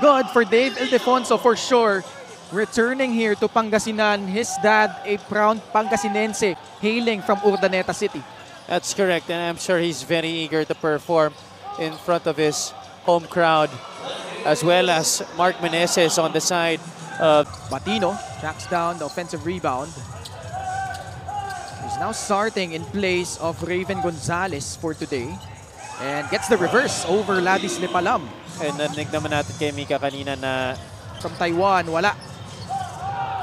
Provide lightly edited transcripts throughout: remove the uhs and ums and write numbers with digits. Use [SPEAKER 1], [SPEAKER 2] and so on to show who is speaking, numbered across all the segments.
[SPEAKER 1] good for Dave Ildefonso for sure. Returning here to Pangasinan, his dad, a proud Pangasinense, hailing from Urdaneta City.
[SPEAKER 2] That's correct, and I'm sure he's very eager to perform in front of his home crowd, as well as Mark Meneses on the side.
[SPEAKER 1] Batino tracks down the offensive rebound. He's now starting in place of Raven Gonzalez for today and gets the reverse over Ladis Lepalam.
[SPEAKER 2] And narinig naman natin kay Mika kanina na
[SPEAKER 1] from Taiwan, wala.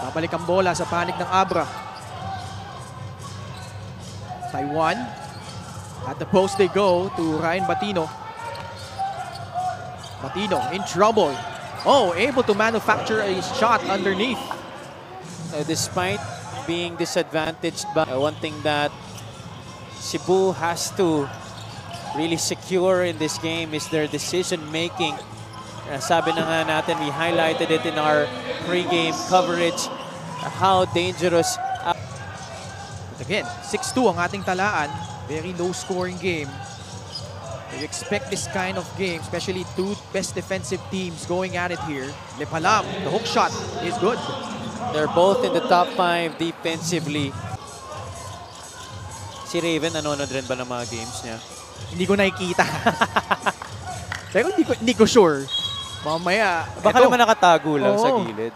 [SPEAKER 1] Babalik ang bola sa panig ng Abra. Taiwan. At the post they go to Ryan Batino. Batino in trouble. Oh, able to manufacture a shot underneath.
[SPEAKER 2] Despite being disadvantaged, but one thing that Cebu has to really secure in this game is their decision making. Sabi na nga natin, we highlighted it in our pre-game coverage, how dangerous.
[SPEAKER 1] But again, 6-2 ang ating talaan. Very low-scoring game. You expect this kind of game, especially two best defensive teams going at it here. Lepalam, the hook shot is good.
[SPEAKER 2] They're both in the top 5 defensively. Si Raven, nanonood rin ba ng mga games niya?
[SPEAKER 1] Hindi ko nakikita. Pero hindi ko sure. Mamaya.
[SPEAKER 2] Baka naman nakatago lang sa gilid.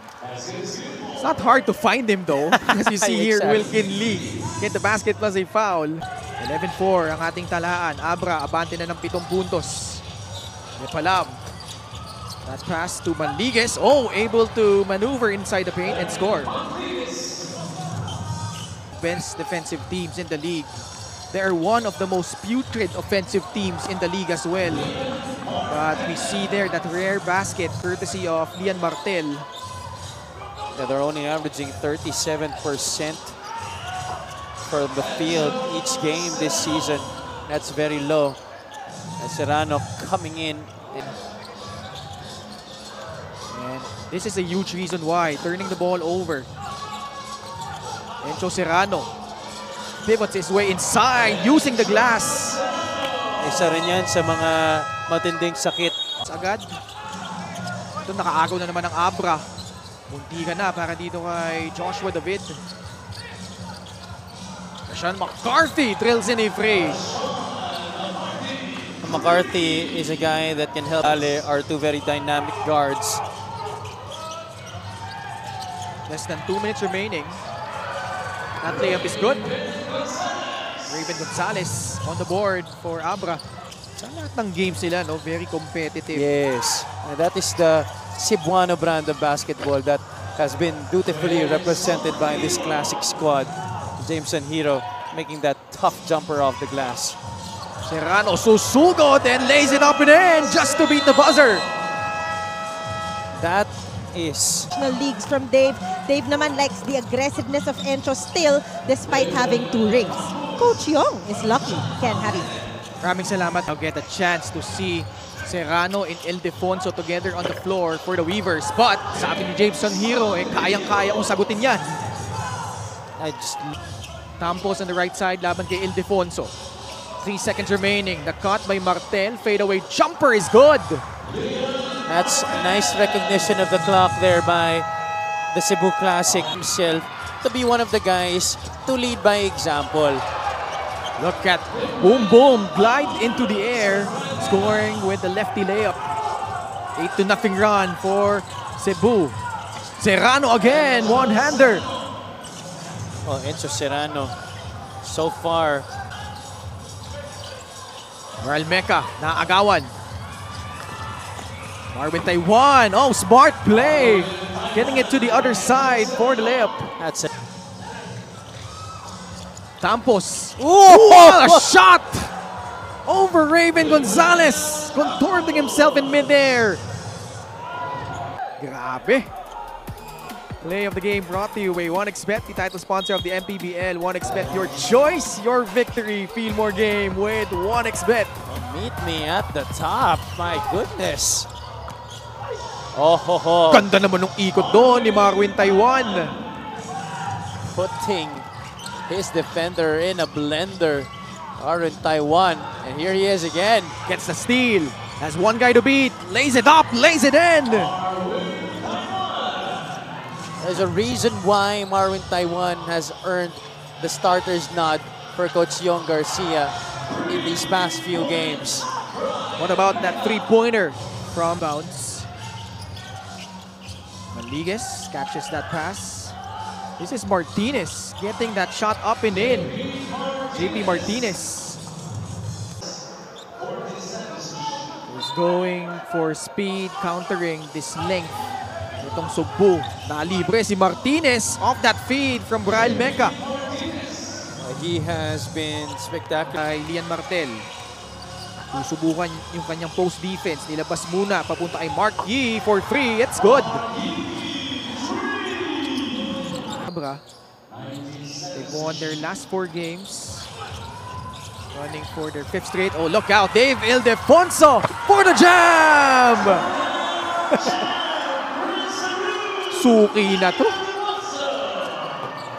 [SPEAKER 1] It's not hard to find him though. As you see here, Wilkin Lee get the basket plus a foul. 11-4 ang ating talaan. Abra, abante na ng 7 puntos. Lepalam. That pass to Manligues. Oh, able to maneuver inside the paint and score. Best defensive teams in the league. They are one of the most putrid offensive teams in the league as well. But we see there that rare basket courtesy of Lian Martel.
[SPEAKER 2] Yeah, they're only averaging 37% from the field each game this season. That's very low. And Serrano coming in.
[SPEAKER 1] And this is a huge reason why. Turning the ball over. Encho Serrano pivots his way inside using the glass.
[SPEAKER 2] Isa rin yan sa mga matinding sakit.
[SPEAKER 1] Agad. Ito nakaagaw na naman ng Abra. Munti ka na para dito kay Joshua David. Sean McCarthy drills in a fray.
[SPEAKER 2] McCarthy is a guy that can help. Ale are two very dynamic guards.
[SPEAKER 1] Less than 2 minutes remaining. That layup is good. Raven Gonzalez on the board for Abra. Sa lahat ng games sila, no? Very competitive.
[SPEAKER 2] Yes. And that is the Cebuano brand of basketball that has been dutifully represented by this classic squad. Jameson Hero making that tough jumper off the glass.
[SPEAKER 1] Serrano susugod and lays it up and in just to beat the buzzer.
[SPEAKER 2] That is
[SPEAKER 3] leagues from Dave. Dave naman likes the aggressiveness of Encho still despite having 2 rings. Coach Young is lucky. Ken Harry.
[SPEAKER 1] Maraming salamat. I'll get a chance to see Serrano and Ildefonso together on the floor for the Weavers. But sabi ni Jameson Hero, kayang-kaya kong sagutin yan. Tampos on the right side, laban kay Ildefonso. 3 seconds remaining. The cut by Martel. Fadeaway jumper is good.
[SPEAKER 2] That's nice recognition of the clock there by the Cebu Classic himself to be one of the guys to lead by example.
[SPEAKER 1] Look at boom, boom, glide into the air, scoring with the lefty layup. 8-0 run for Cebu. Serrano again, one-hander.
[SPEAKER 2] Oh, Enzo Serrano, so far.
[SPEAKER 1] Maral Meca, naagawan. Marvin Taiwan, oh, smart play. Getting it to the other side for the layup.
[SPEAKER 2] That's it.
[SPEAKER 1] Tampos. What a shot! Over Raven Gonzalez, contorting himself in midair. Grabe. Play of the game brought to you by 1xBet, the title sponsor of the MPBL. 1xBet, your choice, your victory. Feel more game with 1xBet.
[SPEAKER 2] Meet me at the top. My goodness. Oh, ho, ho.
[SPEAKER 1] Ganda naman ng ikot doon ni Marvin Taiwan.
[SPEAKER 2] Putting his defender in a blender. Marvin Taiwan. And here he is again.
[SPEAKER 1] Gets the steal. Has one guy to beat. Lays it up, lays it in.
[SPEAKER 2] There's a reason why Marwin Taiwan has earned the starter's nod for Coach Yong Garcia in these past few games.
[SPEAKER 1] What about that three-pointer from bounce? Manliguez catches that pass. This is Martinez getting that shot up and in. JP Martinez. He's going for speed, countering this length. Itong Sugbu. Nalibre si Martinez off that feed from Braille Mecca.
[SPEAKER 2] He has been spectacular.
[SPEAKER 1] Kay Lian Martel. Susubukan yung kanyang post defense. Nilabas muna papunta kay Mark Yee for 3. It's good. Abra. They've won their last 4 games. Running for their 5th straight. Oh, look out. Dave Ildefonso for the jam! Suki na to.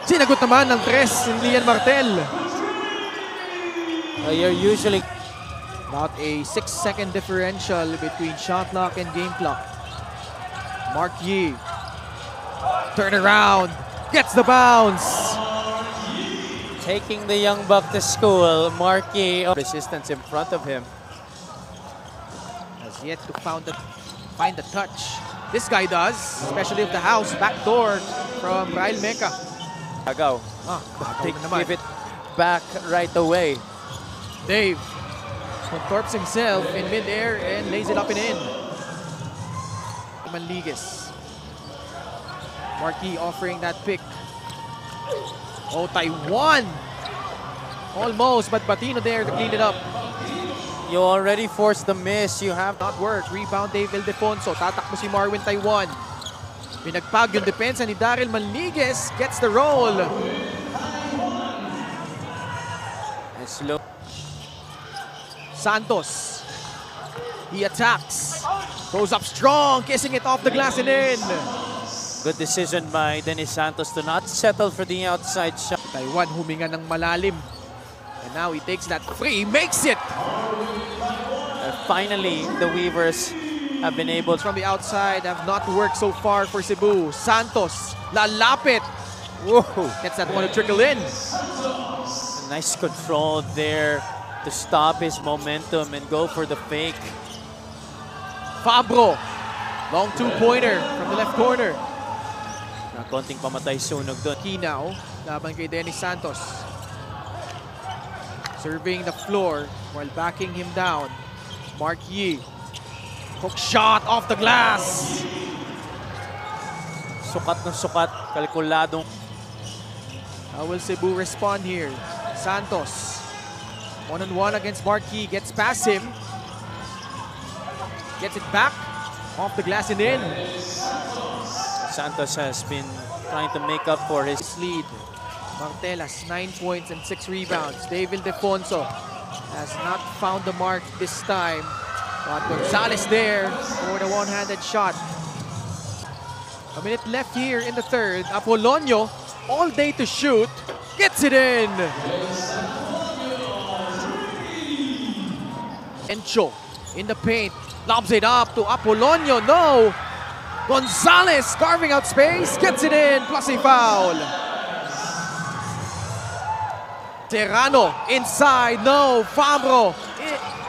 [SPEAKER 1] Sinagot naman ng 3 si Lian Martel.
[SPEAKER 2] You're usually
[SPEAKER 1] About a 6-second differential between shot clock and game clock. Mark Yee. Turn around. Gets the bounce.
[SPEAKER 2] taking the young buck to school. Marky resistance in front of him.
[SPEAKER 1] Has yet to find the touch. This guy does, especially of the house. Backdoor from Braille Mecca.
[SPEAKER 2] Agaw. Give it back right away.
[SPEAKER 1] Dave contorts himself in mid-air and lays it up and in. Manliguez. Marky offering that pick. Oh, Taiwan! Almost, but Patino there to clean it up.
[SPEAKER 2] You already forced the miss. You have
[SPEAKER 1] Not work. Rebound Dave Ildefonso. Tatakbo si Marwin Taiwan. Pinagpag yung depensa ni Daryl Manliguez. Gets the roll.
[SPEAKER 2] and slow.
[SPEAKER 1] Santos. He attacks. Goes up strong. Kissing it off the glass and in.
[SPEAKER 2] Good decision by Dennis Santos to not settle for the outside shot.
[SPEAKER 1] Taiwan huminga ng malalim. And now he takes that free. Makes it.
[SPEAKER 2] Finally, the Weavers have been able to.
[SPEAKER 1] From the outside have not worked so far for Cebu. Santos. Lalapit.
[SPEAKER 2] Whoa.
[SPEAKER 1] Gets that one to trickle in.
[SPEAKER 2] Nice control there to stop his momentum and go for the fake.
[SPEAKER 1] Fabro. Long two-pointer from the left corner.
[SPEAKER 2] Na konting pamatay sunog doon.
[SPEAKER 1] Kinaw. Laban kay Dennis Santos. Serving the floor while backing him down. Mark Yee. Hook shot off the glass.
[SPEAKER 2] Sukat ng sukat. Kalkuladong.
[SPEAKER 1] How will Cebu respond here? Santos. One-on-one against Mark Yee. Gets past him. Gets it back. Off the glass and in.
[SPEAKER 2] Santos has been trying to make up for his
[SPEAKER 1] Lead. Martelas, 9 points and 6 rebounds. Dave Ildefonso has not found the mark this time. But Gonzalez there for the one-handed shot. A minute left here in the third. Apolonio, all day to shoot. Gets it in. Encho in the paint. Lobs it up to Apolonio. No. Gonzalez carving out space. Gets it in. Plus a foul. Serrano inside. No. Fabro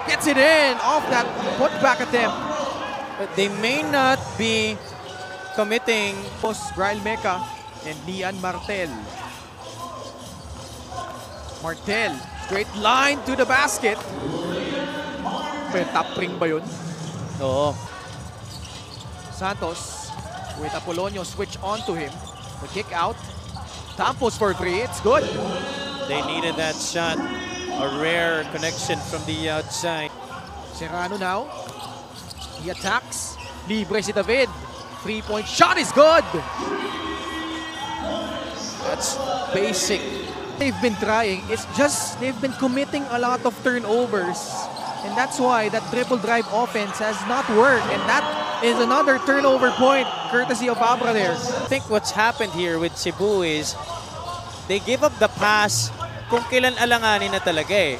[SPEAKER 1] gets it in off that putback attempt.
[SPEAKER 2] But they may not be committing.
[SPEAKER 1] Braille Mecca and Lian Martel. Martel, straight line to the basket. May top ring ba yun?
[SPEAKER 2] Oo.
[SPEAKER 1] Santos with Apolonio switch on to him. The kick out. Tampos for three. It's good.
[SPEAKER 2] They needed that shot. A rare connection from the outside.
[SPEAKER 1] Serrano now. He attacks. Libre si David. Three-point shot is good.
[SPEAKER 2] That's basic.
[SPEAKER 1] They've been trying. It's just they've been committing a lot of turnovers. And that's why that triple drive offense has not worked. And that is another turnover point courtesy of Abra there.
[SPEAKER 2] I think what's happened here with Cebu is they give up the pass kung kailan alanganin na talaga eh.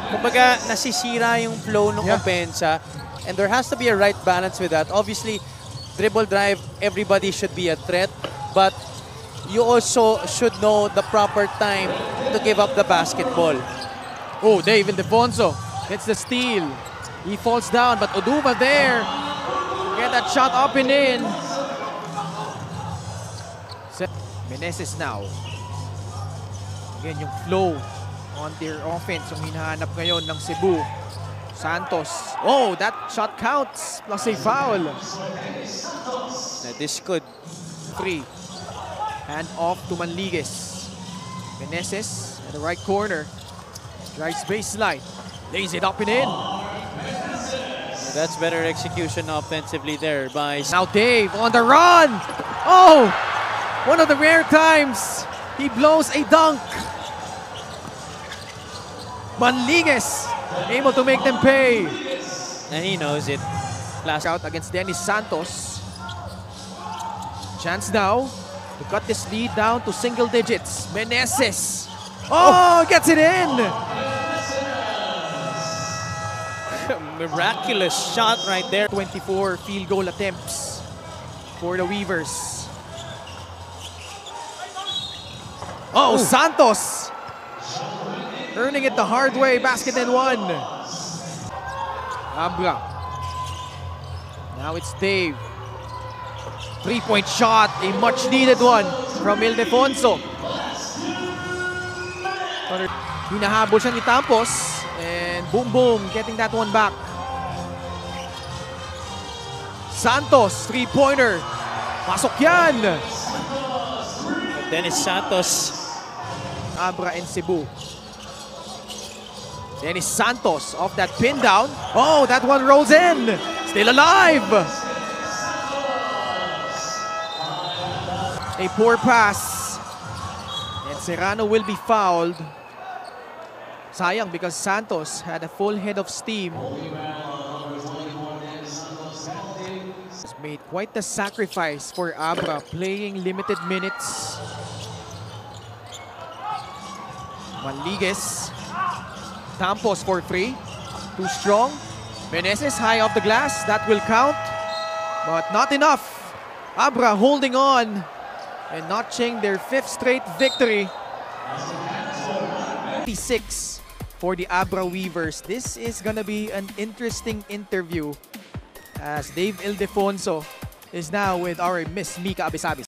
[SPEAKER 2] Kumbaga, nasisira yung flow ng
[SPEAKER 1] Yeah.
[SPEAKER 2] opensa. And there has to be a right balance with that. Obviously, dribble drive, everybody should be a threat. But you also should know the proper time to give up the basketball.
[SPEAKER 1] Oh, Dave Ildefonso gets the steal. He falls down, but Oduva there. Get that shot up and in. Meneses now. Again, yung flow on their offense yung hinahanap ngayon ng Cebu. Santos. Oh, that shot counts. Plus a foul.
[SPEAKER 2] Now, this could...
[SPEAKER 1] Free. Hand off to Manligues. Meneses at the right corner. Drives baseline. Lays it up and in.
[SPEAKER 2] That's better execution offensively there by...
[SPEAKER 1] Now Dave on the run. Oh, one of the rare times he blows a dunk. Manligues able to make them pay.
[SPEAKER 2] And he knows it.
[SPEAKER 1] Last out against Dennis Santos. Chance now to cut this lead down to single digits. Meneses. Oh, gets it in.
[SPEAKER 2] Miraculous shot right there.
[SPEAKER 1] 24 field goal attempts for the Weavers. Oh, Santos earning it the hard way. Basket and one. Abra. Now it's Dave. Three-point shot, a much-needed one from Ildefonso. Hinahabol siya ni Tampos. And boom, boom, getting that one back. Santos, three-pointer. Pasok yan.
[SPEAKER 2] Dennis Santos.
[SPEAKER 1] Abra and Cebu. Dennis Santos off that pin down. Oh, that one rolls in. Still alive. A poor pass. And Serrano will be fouled. Sayang because Santos had a full head of steam. Has made quite the sacrifice for Abra, playing limited minutes. Manligues. Tampos for three. Too strong. Meneses high off the glass. That will count. But not enough. Abra holding on and notching their fifth straight victory. 56 for the Abra Weavers. This is gonna be an interesting interview as Dave Ildefonso is now with our Miss Mika Abisabis.